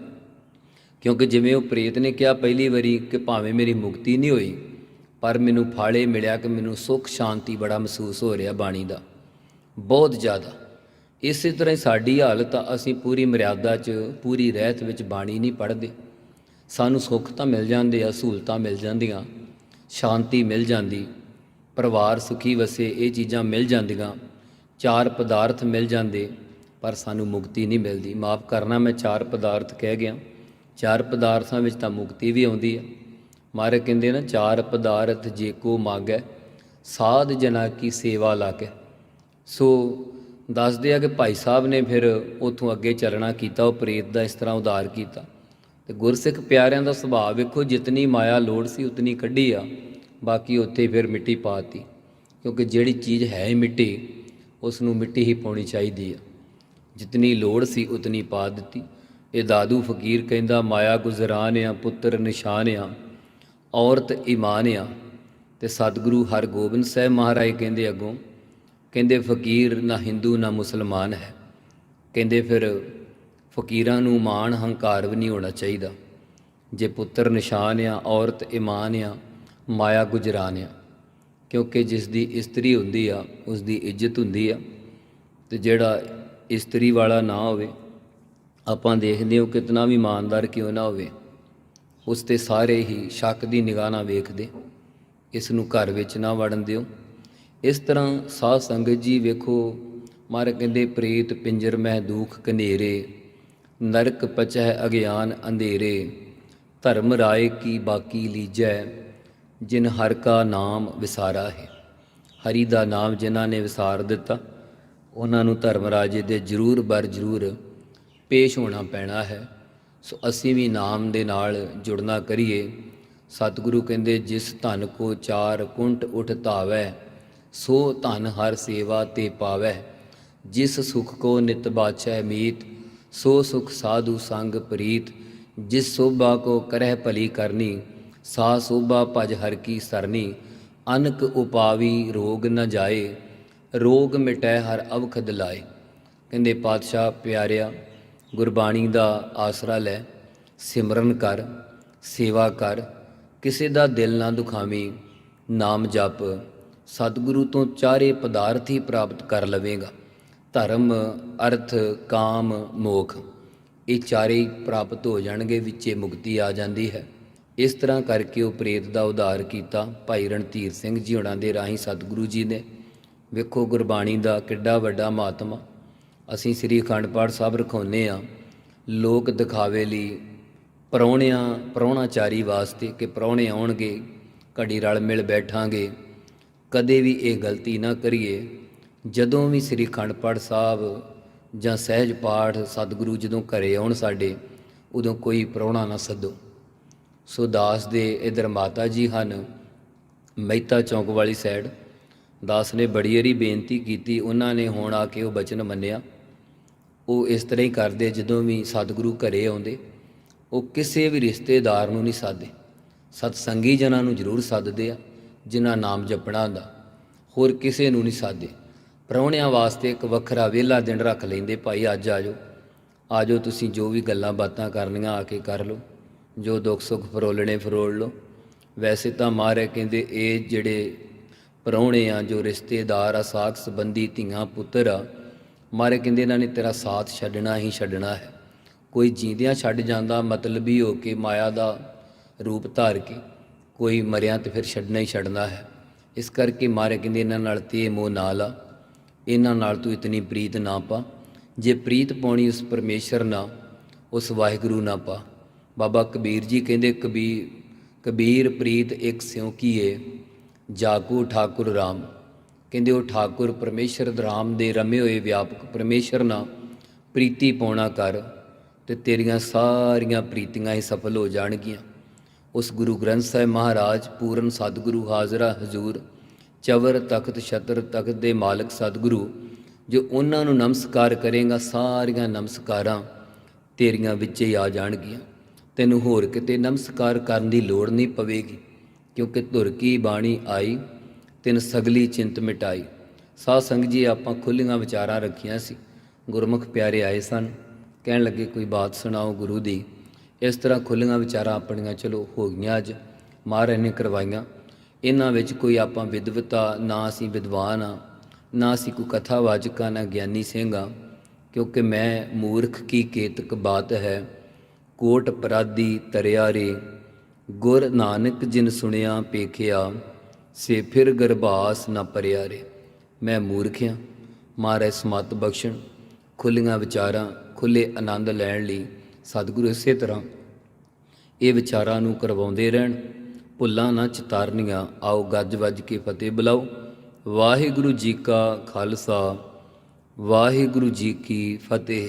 ਕਿਉਂਕਿ ਜਿਵੇਂ ਉਹ ਪ੍ਰੇਤ ਨੇ ਕਿਹਾ ਪਹਿਲੀ ਵਾਰੀ ਕਿ ਭਾਵੇਂ ਮੇਰੀ ਮੁਕਤੀ ਨਹੀਂ ਹੋਈ ਪਰ ਮੈਨੂੰ ਫਲ ਇਹ ਮਿਲਿਆ ਕਿ ਮੈਨੂੰ ਸੁੱਖ ਸ਼ਾਂਤੀ ਬੜਾ ਮਹਿਸੂਸ ਹੋ ਰਿਹਾ ਬਾਣੀ ਦਾ, ਬਹੁਤ ਜ਼ਿਆਦਾ। ਇਸੇ ਤਰ੍ਹਾਂ ਹੀ ਸਾਡੀ ਹਾਲਤ ਆ, ਅਸੀਂ ਪੂਰੀ ਮਰਿਆਦਾ 'ਚ ਪੂਰੀ ਰਹਿਤ ਵਿੱਚ ਬਾਣੀ ਨਹੀਂ ਪੜ੍ਹਦੇ। ਸਾਨੂੰ ਸੁੱਖ ਤਾਂ ਮਿਲ ਜਾਂਦੇ ਆ, ਸਹੂਲਤਾਂ ਮਿਲ ਜਾਂਦੀਆਂ, ਸ਼ਾਂਤੀ ਮਿਲ ਜਾਂਦੀ, ਪਰਿਵਾਰ ਸੁਖੀ ਵਸੇ, ਇਹ ਚੀਜ਼ਾਂ ਮਿਲ ਜਾਂਦੀਆਂ, 4 ਪਦਾਰਥ ਮਿਲ ਜਾਂਦੇ, ਪਰ ਸਾਨੂੰ ਮੁਕਤੀ ਨਹੀਂ ਮਿਲਦੀ। ਮਾਫ ਕਰਨਾ, ਮੈਂ 4 ਪਦਾਰਥ ਕਹਿ ਗਿਆ। 4 ਪਦਾਰਥਾਂ ਵਿੱਚ ਤਾਂ ਮੁਕਤੀ ਵੀ ਆਉਂਦੀ ਹੈ। ਮਹਾਰਾਜ ਕਹਿੰਦੇ ਨਾ, 4 ਪਦਾਰਥ ਜੇ ਕੋ ਮਾਗੈ ਸਾਧ ਜਨਾ ਕੀ ਸੇਵਾ ਲਾਗੈ। ਸੋ ਦੱਸਦੇ ਆ ਕਿ ਭਾਈ ਸਾਹਿਬ ਨੇ ਫਿਰ ਉੱਥੋਂ ਅੱਗੇ ਚੱਲਣਾ ਕੀਤਾ, ਉਹ ਪ੍ਰੇਤ ਦਾ ਇਸ ਤਰ੍ਹਾਂ ਉਧਾਰ ਕੀਤਾ। ਤੇ ਗੁਰਸਿੱਖ ਪਿਆਰਿਆਂ ਦਾ ਸੁਭਾਅ ਵੇਖੋ, ਜਿਤਨੀ ਮਾਇਆ ਲੋੜ ਸੀ ਉਤਨੀ ਕੱਢੀ ਆ, ਬਾਕੀ ਉੱਥੇ ਫਿਰ ਮਿੱਟੀ ਪਾਤੀ। ਕਿਉਂਕਿ ਜਿਹੜੀ ਚੀਜ਼ ਹੈ ਮਿੱਟੀ, ਉਸ ਨੂੰ ਮਿੱਟੀ ਹੀ ਪਾਉਣੀ ਚਾਹੀਦੀ ਆ। ਜਿਤਨੀ ਲੋੜ ਸੀ ਉਤਨੀ ਪਾ ਦਿੱਤੀ। ਇਹ ਦਾਦੂ ਫਕੀਰ ਕਹਿੰਦਾ, ਮਾਇਆ ਗੁਜ਼ਰਾਨ ਆ, ਪੁੱਤਰ ਨਿਸ਼ਾਨ ਆ, ਔਰਤ ਈਮਾਨ ਆ। ਤੇ ਸਤਿਗੁਰੂ ਹਰਗੋਬਿੰਦ ਸਾਹਿਬ ਮਹਾਰਾਜ ਕਹਿੰਦੇ ਅੱਗੋਂ, ਕਹਿੰਦੇ ਫਕੀਰ ਨਾ ਹਿੰਦੂ ਨਾ ਮੁਸਲਮਾਨ ਹੈ। ਕਹਿੰਦੇ ਫਿਰ ਫਕੀਰਾਂ ਨੂੰ ਮਾਣ ਹੰਕਾਰ ਵੀ ਨਹੀਂ ਹੋਣਾ ਚਾਹੀਦਾ। ਜੇ ਪੁੱਤਰ ਨਿਸ਼ਾਨ ਆ, ਔਰਤ ਈਮਾਨ ਆ, ਮਾਇਆ ਗੁਜਰਾਨ ਆ। ਕਿਉਂਕਿ ਜਿਸ ਦੀ ਇਸਤਰੀ ਹੁੰਦੀ ਆ ਉਸ ਦੀ ਇੱਜ਼ਤ ਹੁੰਦੀ ਆ। ਤੇ ਜਿਹੜਾ ਇਸਤਰੀ ਵਾਲਾ ਨਾ ਹੋਵੇ, ਆਪਾਂ ਦੇਖਦੇ ਹੋ ਕਿਤਨਾ ਵੀ ਇਮਾਨਦਾਰ ਕਿਉਂ ਨਾ ਹੋਵੇ, ਉਸ 'ਤੇ ਸਾਰੇ ਹੀ ਸ਼ੱਕ ਦੀ ਨਿਗਾਹ ਨਾਲ ਵੇਖਦੇ। ਇਸ ਨੂੰ ਘਰ ਵਿੱਚ ਨਾ ਵੜਨ ਦਿਓ। ਇਸ ਤਰ੍ਹਾਂ ਸਾਧ ਸੰਗਤ ਜੀ ਵੇਖੋ, ਮਹਾਰਾਜ ਕਹਿੰਦੇ ਪ੍ਰੇਤ ਪਿੰਜਰ ਮਹਿ ਦੂਖ ਕਨੇਰੇ, ਨਰਕ ਪਚਹਿ ਅਗਿਆਨ ਅੰਧੇਰੇ, ਧਰਮ ਰਾਏ ਕੀ ਬਾਕੀ ਲੀਜੈ, ਜਿਨ ਹਰ ਕਾ ਨਾਮ ਵਿਸਾਰਾ ਹੈ। ਹਰੀ ਦਾ ਨਾਮ ਜਿਨ੍ਹਾਂ ਨੇ ਵਿਸਾਰ ਦਿੱਤਾ, ਉਹਨਾਂ ਨੂੰ ਧਰਮ ਰਾਜੇ ਦੇ ਜ਼ਰੂਰ ਬਰ ਜ਼ਰੂਰ ਪੇਸ਼ ਹੋਣਾ ਪੈਣਾ ਹੈ। ਸੋ ਅਸੀਂ ਵੀ ਨਾਮ ਦੇ ਨਾਲ ਜੁੜਨਾ ਕਰੀਏ। ਸਤਿਗੁਰੂ ਕਹਿੰਦੇ, ਜਿਸ ਧਨ ਕੋ 4 ਕੁੰਟ ਉਠ ਧਾਵੈ, ਸੋ ਧਨ ਹਰ ਸੇਵਾ ਤੇ ਪਾਵੈ। ਜਿਸ ਸੁਖ ਕੋ ਨਿਤ ਬਾਛੈ ਮੀਤ, ਸੋ ਸੁਖ ਸਾਧੂ ਸੰਗ ਪ੍ਰੀਤ। ਜਿਸ ਸੋਭਾ ਕੋ ਕਰਹਿ ਭਲੀ ਕਰਨੀ, ਸਾ ਸੋਭਾ ਭਜ ਹਰ ਕੀ ਸਰਨੀ। ਅਨਕ ਉਪਾਵੀ ਰੋਗ ਨ ਜਾਏ, ਰੋਗ ਮਿਟੈ ਹਰ ਅਵਖਦ ਲਾਏ। ਕਹਿੰਦੇ ਪਾਤਸ਼ਾਹ ਪਿਆਰਿਆ, ਗੁਰਬਾਣੀ ਦਾ ਆਸਰਾ ਲੈ, ਸਿਮਰਨ ਕਰ, ਸੇਵਾ ਕਰ, ਕਿਸੇ ਦਾ ਦਿਲ ਨਾ ਦੁਖਾਵੀਂ, ਨਾਮ ਜਪ। ਸਤਿਗੁਰੂ ਤੋਂ 4 ਪਦਾਰਥ ਹੀ ਪ੍ਰਾਪਤ ਕਰ ਲਵੇਗਾ। ਧਰਮ, ਅਰਥ, ਕਾਮ, ਮੋਖ, ਇਹ 4 ਹੀ ਪ੍ਰਾਪਤ ਹੋ ਜਾਣਗੇ, ਵਿੱਚੇ ਮੁਕਤੀ ਆ ਜਾਂਦੀ ਹੈ। ਇਸ ਤਰ੍ਹਾਂ ਕਰਕੇ ਉਹ ਪ੍ਰੇਤ ਦਾ ਉਧਾਰ ਕੀਤਾ ਭਾਈ ਰਣਧੀਰ ਸਿੰਘ ਜੀ ਹੋਣਾ ਦੇ ਰਾਹੀਂ ਸਤਿਗੁਰੂ ਜੀ ਨੇ। ਵੇਖੋ ਗੁਰਬਾਣੀ ਦਾ ਕਿੱਡਾ ਵੱਡਾ ਮਹਾਤਮਾ। ਅਸੀਂ ਸ੍ਰੀ ਅਖੰਡ ਪਾਠ ਸਾਹਿਬ ਰਖਾਉਂਦੇ ਹਾਂ ਲੋਕ ਦਿਖਾਵੇ ਲਈ, ਪ੍ਰਾਹੁਣਾਚਾਰੀ ਵਾਸਤੇ, ਕਿ ਪ੍ਰਾਹੁਣੇ ਆਉਣਗੇ, ਘੜੀ ਰਲ ਮਿਲ ਬੈਠਾਂਗੇ। ਕਦੇ ਵੀ ਇਹ ਗਲਤੀ ਨਾ ਕਰੀਏ। ਜਦੋਂ ਵੀ ਸ੍ਰੀ ਅਖੰਡ ਪਾਠ ਸਾਹਿਬ ਜਾਂ ਸਹਿਜ ਪਾਠ ਸਤਿਗੁਰੂ ਜਦੋਂ ਘਰੇ ਆਉਣ ਸਾਡੇ, ਉਦੋਂ ਕੋਈ ਪ੍ਰਾਹੁਣਾ ਨਾ ਸੱਦੋ। ਸੋ ਦਾਸ ਦੇ ਇੱਧਰ ਮਾਤਾ ਜੀ ਹਨ, ਮਹਿਤਾ ਚੌਂਕ ਵਾਲੀ ਸਾਈਡ। ਦਾਸ ਨੇ ਬੜੀ ਵਾਰੀ ਬੇਨਤੀ ਕੀਤੀ, ਉਹਨਾਂ ਨੇ ਹੁਣ ਆ ਕੇ ਉਹ ਬਚਨ ਮੰਨਿਆ। ਉਹ ਇਸ ਤਰ੍ਹਾਂ ਹੀ ਕਰਦੇ, ਜਦੋਂ ਵੀ ਸਤਿਗੁਰੂ ਘਰੇ ਆਉਂਦੇ, ਉਹ ਕਿਸੇ ਵੀ ਰਿਸ਼ਤੇਦਾਰ ਨੂੰ ਨਹੀਂ ਸਾਦੇ, ਸਤਸੰਗੀ ਜਨਾਂ ਨੂੰ ਜ਼ਰੂਰ ਸੱਦਦੇ ਆ, ਜਿਨ੍ਹਾਂ ਨਾਮ ਜਪਣਾ ਹੁੰਦਾ। ਹੋਰ ਕਿਸੇ ਨੂੰ ਨਹੀਂ ਸਾਦੇ। ਪ੍ਰਾਹੁਣਿਆਂ ਵਾਸਤੇ ਇੱਕ ਵੱਖਰਾ ਵਿਹਲਾ ਦਿਨ ਰੱਖ ਲੈਂਦੇ, ਭਾਈ ਅੱਜ ਆ ਜਾਓ, ਤੁਸੀਂ ਜੋ ਵੀ ਗੱਲਾਂ ਬਾਤਾਂ ਕਰਨੀਆਂ ਆ ਕੇ ਕਰ ਲਓ, ਜੋ ਦੁੱਖ ਸੁੱਖ ਫਰੋਲਣੇ ਫਰੋਲ ਲਓ। ਵੈਸੇ ਤਾਂ ਮਹਾਰਾਜ ਕਹਿੰਦੇ ਇਹ ਜਿਹੜੇ ਪ੍ਰਾਹੁਣੇ ਆ, ਜੋ ਰਿਸ਼ਤੇਦਾਰ ਆ, ਸਾਕ ਸੰਬੰਧੀ, ਧੀਆਂ ਪੁੱਤਰ ਆ, ਮਹਾਰਾਜ ਕਹਿੰਦੇ ਇਹਨਾਂ ਨੇ ਤੇਰਾ ਸਾਥ ਛੱਡਣਾ ਹੀ ਛੱਡਣਾ ਹੈ। ਕੋਈ ਜੀਂਦਿਆਂ ਛੱਡ ਜਾਂਦਾ, ਮਤਲਬੀ ਹੋ ਕੇ, ਮਾਇਆ ਦਾ ਰੂਪ ਧਾਰ ਕੇ, ਕੋਈ ਮਰਿਆਂ ਤੇ ਫਿਰ ਛੱਡਣਾ ਹੀ ਛੱਡਣਾ ਹੈ। ਇਸ ਕਰਕੇ ਮਹਾਰਾਜ ਕਹਿੰਦੇ ਇਹਨਾਂ ਨਾਲ ਤੇ ਮੋਹ ਨਾ ਲਾ, ਇਹਨਾਂ ਨਾਲ ਤੂੰ ਇਤਨੀ ਪ੍ਰੀਤ ਨਾ ਪਾ। ਜੇ ਪ੍ਰੀਤ ਪਾਉਣੀ ਉਸ ਪਰਮੇਸ਼ਰ ਨਾਲ, ਉਸ ਵਾਹਿਗੁਰੂ ਨਾ ਪਾ। ਬਾਬਾ ਕਬੀਰ ਜੀ ਕਹਿੰਦੇ, ਕਬੀਰ ਪ੍ਰੀਤ ਇੱਕ ਸਿਉ ਕੀਏ, ਜਾਗੋ ਠਾਕੁਰ ਰਾਮ। ਕਹਿੰਦੇ ਉਹ ਠਾਕੁਰ ਪਰਮੇਸ਼ਰ ਰਾਮ ਦੇ ਰਮੇ ਹੋਏ ਵਿਆਪਕ ਪਰਮੇਸ਼ਰ ਨਾਲ ਪ੍ਰੀਤੀ ਪਾਉਣਾ ਕਰ, ਤੇ ਤੇਰੀਆਂ ਸਾਰੀਆਂ ਪ੍ਰੀਤੀਆਂ ਹੀ ਸਫਲ ਹੋ ਜਾਣਗੀਆਂ। ਉਸ ਗੁਰੂ ਗ੍ਰੰਥ ਸਾਹਿਬ ਮਹਾਰਾਜ ਪੂਰਨ ਸਤਿਗੁਰੂ ਹਾਜ਼ਰਾ ਹਜ਼ੂਰ, ਚਵਰ ਤਖਤ ਛਤਰ ਤਖਤ ਦੇ ਮਾਲਕ ਸਤਿਗੁਰੂ, ਜੋ ਉਹਨਾਂ ਨੂੰ ਨਮਸਕਾਰ ਕਰੇਗਾ, ਸਾਰੀਆਂ ਨਮਸਕਾਰਾਂ ਤੇਰੀਆਂ ਵਿੱਚ ਹੀ ਆ ਜਾਣਗੀਆਂ। ਤੈਨੂੰ ਹੋਰ ਕਿਤੇ ਨਮਸਕਾਰ ਕਰਨ ਦੀ ਲੋੜ ਨਹੀਂ ਪਵੇਗੀ, ਕਿਉਂਕਿ ਧੁਰ ਕੀ ਬਾਣੀ ਆਈ, ਤਿਨ ਸਗਲੀ ਚਿੰਤ ਮਿਟਾਈ। ਸਾਧ ਸੰਗਤ ਜੀ, ਆਪਾਂ ਖੁੱਲ੍ਹੀਆਂ ਵਿਚਾਰਾਂ ਰੱਖੀਆਂ ਸੀ। ਗੁਰਮੁਖ ਪਿਆਰੇ ਆਏ ਸਨ, ਕਹਿਣ ਲੱਗੇ ਕੋਈ ਬਾਤ ਸੁਣਾਓ ਗੁਰੂ ਦੀ। ਇਸ ਤਰ੍ਹਾਂ ਖੁੱਲ੍ਹੀਆਂ ਵਿਚਾਰਾਂ ਆਪਣੀਆਂ ਚਲੋ ਹੋ ਗਈਆਂ, ਅੱਜ ਮਹਾਰਾਜ ਨੇ ਕਰਵਾਈਆਂ। ਇਹਨਾਂ ਵਿੱਚ ਕੋਈ ਆਪਾਂ ਵਿਦਵਤਾ, ਨਾ ਅਸੀਂ ਵਿਦਵਾਨ ਹਾਂ, ਨਾ ਅਸੀਂ ਕੋਈ ਕਥਾਵਾਚਕ ਹਾਂ, ਨਾ ਗਿਆਨੀ ਸਿੰਘ ਹਾਂ। ਕਿਉਂਕਿ ਮੈਂ ਮੂਰਖ ਕੀ ਕੇਤਕ ਬਾਤ ਹੈ, ਕੋਟ ਅਪਰਾਧੀ ਤਰਿਆ ਰੇ। ਗੁਰ ਨਾਨਕ ਜਿਨ ਸੁਣਿਆ ਪੇਖਿਆ, ਸੇ ਫਿਰ ਗਰਭਾਸ ਨਾ ਪਰਿਆ ਰੇ। ਮੈਂ ਮੂਰਖ ਹਾਂ, ਮਹਾਰਾਜ ਸਮੱਤ ਬਖਸ਼ਣ। ਖੁੱਲ੍ਹੀਆਂ ਵਿਚਾਰਾਂ, ਖੁੱਲ੍ਹੇ ਆਨੰਦ ਲੈਣ ਲਈ ਸਤਿਗੁਰੂ ਇਸੇ ਤਰ੍ਹਾਂ ਇਹ ਵਿਚਾਰਾਂ ਨੂੰ ਕਰਵਾਉਂਦੇ ਰਹਿਣ। ਭੁੱਲਾਂ ਨਾ ਚਿਤਾਰਨੀਆਂ, ਆਓ ਗੱਜ ਵੱਜ ਕੇ ਫਤਿਹ ਬੁਲਾਓ। ਵਾਹਿਗੁਰੂ ਜੀ ਕਾ ਖਾਲਸਾ, ਵਾਹਿਗੁਰੂ ਜੀ ਕੀ ਫਤਿਹ।